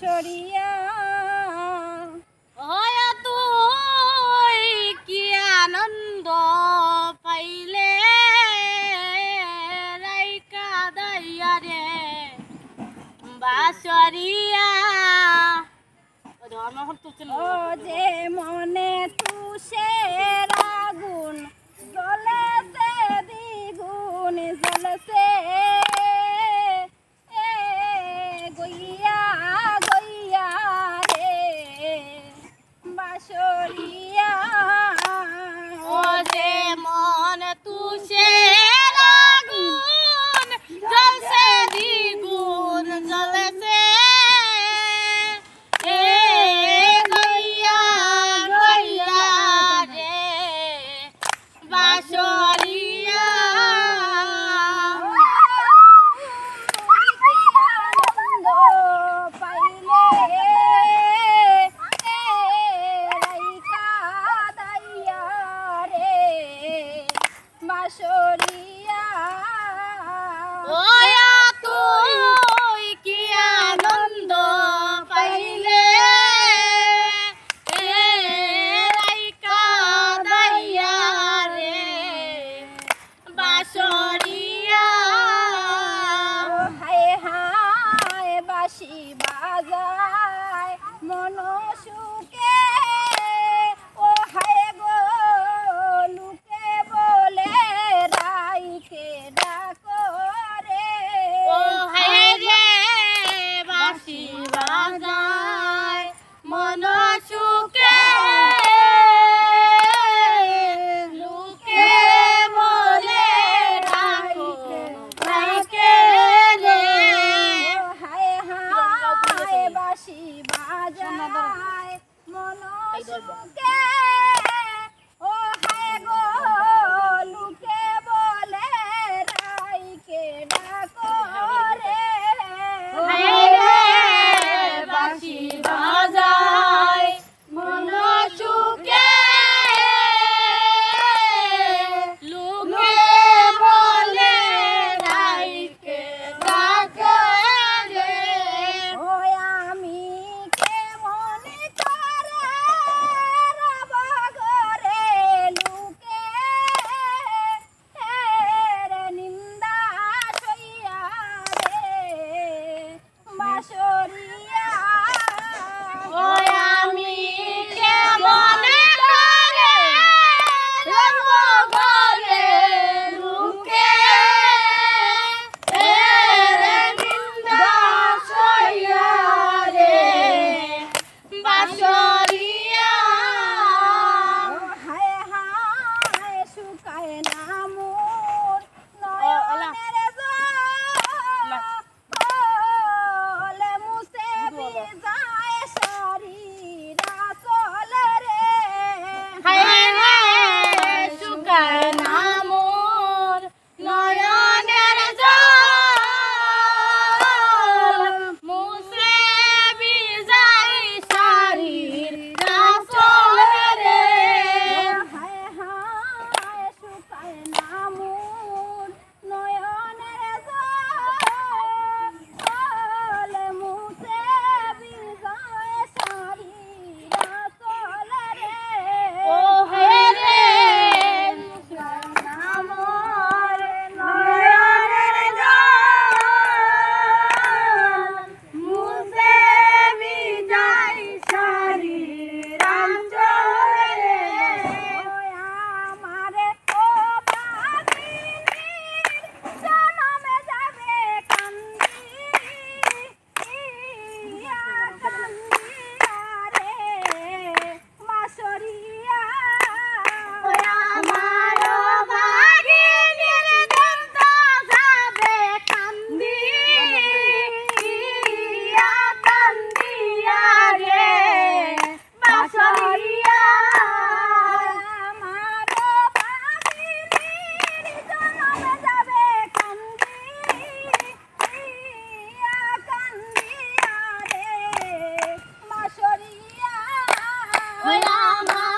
বাঁশরিয়া হয় তুই কি আনন্দ পাইলে রাইকা দাইয়া রে বাঁশরিয়া ও যে মনে তুষের আগুন জ্বলেছে দ্বিগুণ জ্বলেছে গইয়া গইয়া রে বাঁশরিয়া ও যে মন তুষের আগুন জ্বলছে দ্বিগুণ জ্বলেছে বাঁশরিয়া আনন্দ পাইলে রাইকা দাইয়া রে বাঁশরিয়া ওয়া তুই কি আনন্দ পাইলে রাইকা দাইয়া রে বাঁশরিয়া হায় হায় বাঁশি বাজায় মন সুখে ও হায় গো লুকে বলে রাইকে ডাকো রে ও হায় রে বাঁশি বাজায় মন সুখে লুকে বলে ডাকো রাইকে রে ও হায় হায় বাঁশি বাজায় মন সুখে ও হায় গো লুকে বলে রাইকে ডাকো রে হায় রে বাঁশি বাজায় মন সুখে লুকে বলে রাইকে ডাকে রে ওই আমি কেমন করে রব ঘরে লুকে রে নিন্দা সইয়া রে বাঁশরিয়া ওই আমি কেমন করে রব ঘরে লুকে রে নিন্দা সইয়া রে বাঁশরিয়া হায় হায় শুকায় না মোর নয়নের জল মুছে ভিজায় শরীর আঁচল রে হায় রে শুকায় না মোর নয়নের জল মুছে ভিজাই শরীর আঁচল রে হায় হায় শুকায় না মোর নয়নের জল মুছে ভিজায় শরীর আঁচল রে ও হে রে শুকায় না মোর নয়নের জল মুছে ভিজাই শরীর আঁচল রে ওই আমারে ও বাদিনীর জনমে যাবে কান্দিয়া কান্দিয়া রে বাঁশরিয়া ওই আমার ভাগিনীর দন্ত যাবে কান্দিয়া কান্দিয়া রে বাঁশরিয়া আমার বাদিনীর জনমে যাবে কান্দিয়া কান্দিয়া রে বাঁশরিয়া ওই আমার